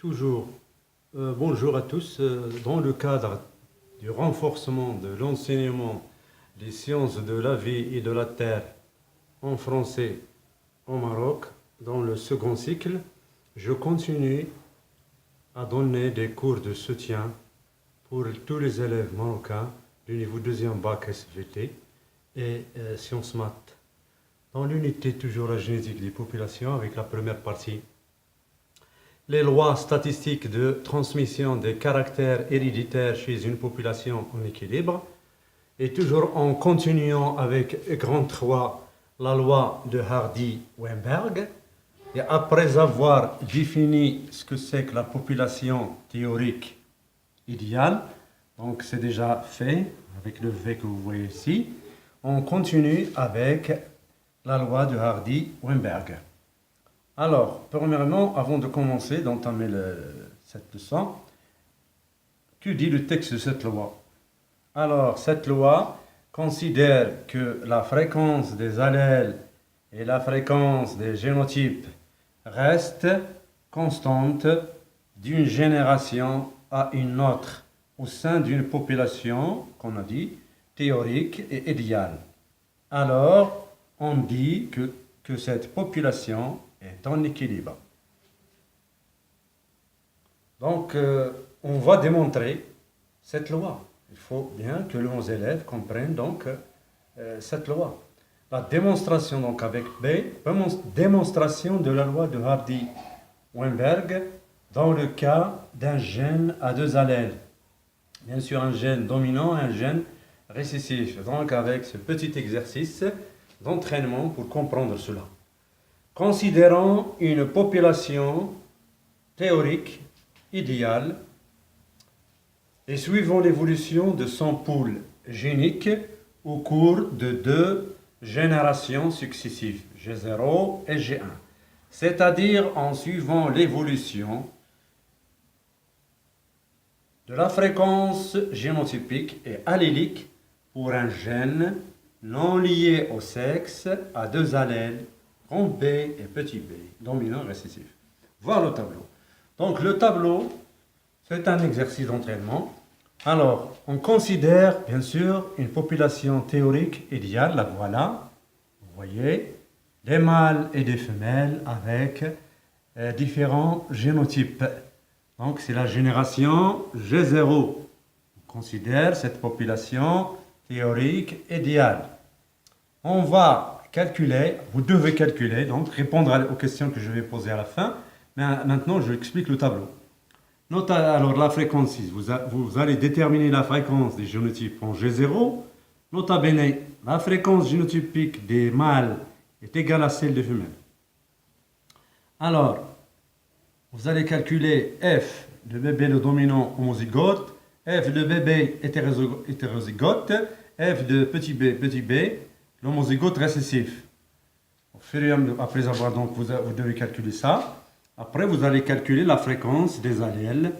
Toujours. Bonjour à tous. Dans le cadre du renforcement de l'enseignement des sciences de la vie et de la terre en français au Maroc, dans le second cycle, je continue à donner des cours de soutien pour tous les élèves marocains du niveau deuxième bac SVT et sciences maths. Dans l'unité toujours la génétique des populations avec la première partie les lois statistiques de transmission des caractères héréditaires chez une population en équilibre, et toujours en continuant avec grand 3, la loi de Hardy-Weinberg, et après avoir défini ce que c'est que la population théorique idéale, donc c'est déjà fait avec le V que vous voyez ici, on continue avec la loi de Hardy-Weinberg. Alors, premièrement, avant de commencer d'entamer cette leçon, que dit le texte de cette loi? Alors, cette loi considère que la fréquence des allèles et la fréquence des génotypes restent constantes d'une génération à une autre au sein d'une population, qu'on a dit, théorique et idéale. Alors, on dit que cette population est en équilibre. Donc, on va démontrer cette loi. Il faut bien que nos élèves comprennent donc cette loi. La démonstration donc avec B, démonstration de la loi de Hardy-Weinberg dans le cas d'un gène à deux allèles. Bien sûr, un gène dominant et un gène récessif. Donc, avec ce petit exercice d'entraînement pour comprendre cela. Considérant une population théorique idéale et suivant l'évolution de son pool génique au cours de deux générations successives, G0 et G1, c'est-à-dire en suivant l'évolution de la fréquence génotypique et allélique pour un gène non lié au sexe à deux allèles, grand B et petit b, dominant récessif. Voilà le tableau. Donc le tableau, c'est un exercice d'entraînement. Alors, on considère bien sûr une population théorique idéale, la voilà, vous voyez, des mâles et des femelles avec différents génotypes. Donc c'est la génération G0. On considère cette population théorique idéale. On va calculer, vous devez calculer, donc répondre aux questions que je vais poser à la fin. Mais maintenant, je explique le tableau. Notez alors la fréquence 6. Vous allez déterminer la fréquence des génotypes en G0. Nota bene, la fréquence génotypique des mâles est égale à celle des femelles. Alors, vous allez calculer F de bébé le dominant homozygote, F de bébé hétérozygote, F de petit b, l'homozygote récessif. Après avoir donc, vous devez calculer ça. Après, vous allez calculer la fréquence des allèles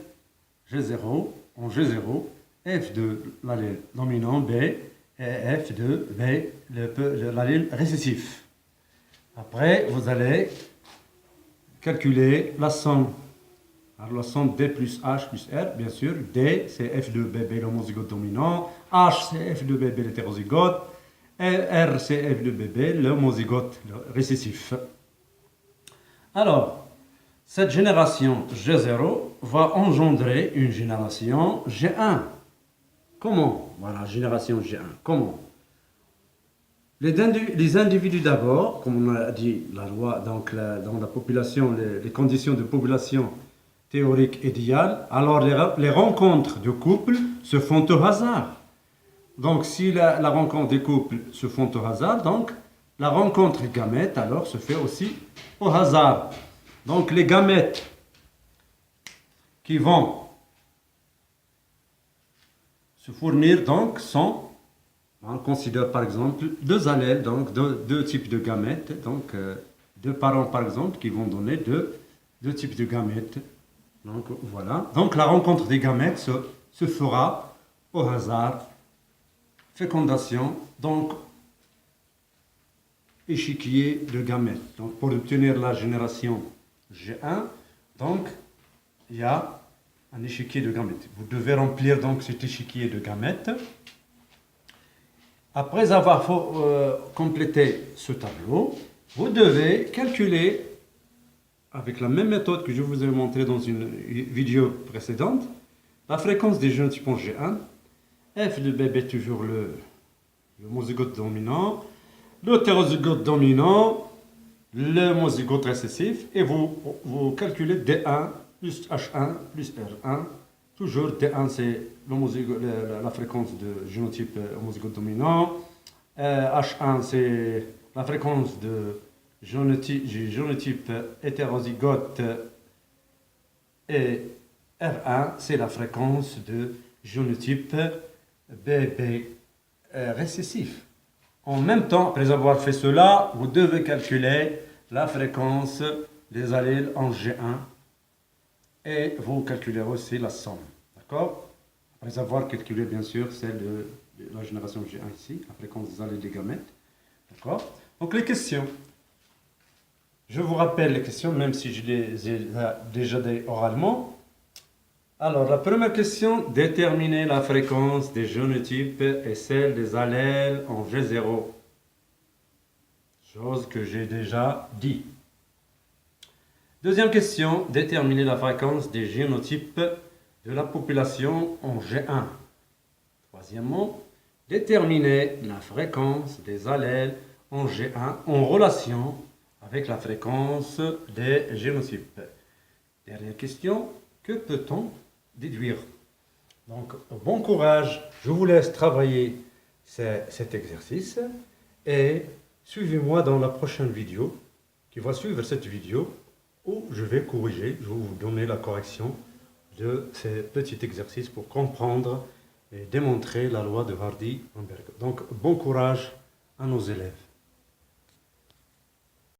G0 en G0, F de l'allèle dominant B et F de B, l'allèle récessif. Après, vous allez calculer la somme. Alors, la somme D plus H plus R, bien sûr. D, c'est F de bébé l'homozygote dominant. H, c'est F de bébé l'hétérozygote. R, c'est F de bébé l'homozygote récessif. Alors, cette génération G0 va engendrer une génération G1. Comment? Voilà, génération G1. Comment? Les individus d'abord, comme on a dit la loi, donc dans la population, les conditions de population théorique idéale, alors les rencontres de couples se font au hasard. Donc si la rencontre des couples se font au hasard, donc la rencontre des gamètes alors se fait aussi au hasard. Donc les gamètes qui vont se fournir donc sont, on considère par exemple deux allèles, donc deux types de gamètes, donc deux parents par exemple qui vont donner deux types de gamètes. Donc voilà. Donc la rencontre des gamètes se fera au hasard, fécondation, donc échiquier de gamètes. Donc pour obtenir la génération G1, donc il y a un échiquier de gamètes. Vous devez remplir donc cet échiquier de gamètes. Après avoir complété ce tableau, vous devez calculer, avec la même méthode que je vous ai montré dans une vidéo précédente, la fréquence des génotypes en G1. F de bébé toujours le homozygote dominant, l'hétérozygote dominant, le homozygote récessif, et vous calculez D1 plus H1 plus R1. Toujours D1 c'est la fréquence de génotype homozygote dominant, H1 c'est la fréquence de génotype hétérozygote, et R1 c'est la fréquence de génotype BB récessif. En même temps, après avoir fait cela, vous devez calculer la fréquence des allèles en G1 et vous calculez aussi la somme. D'accord? Après avoir calculé bien sûr celle de la génération G1 ici, la fréquence des allèles des gamètes. D'accord? Donc les questions. Je vous rappelle les questions, même si je les ai déjà dit oralement. Alors, la première question, déterminer la fréquence des génotypes et celle des allèles en G0. Chose que j'ai déjà dit. Deuxième question, déterminer la fréquence des génotypes de la population en G1. Troisièmement, déterminer la fréquence des allèles en G1 en relation avec la fréquence des génotypes. Dernière question, que peut-on déduire? Donc, bon courage, je vous laisse travailler cet exercice et suivez-moi dans la prochaine vidéo qui va suivre cette vidéo où je vais corriger, je vais vous donner la correction de ces petits exercices pour comprendre et démontrer la loi de Hardy-Weinberg. Donc, bon courage à nos élèves.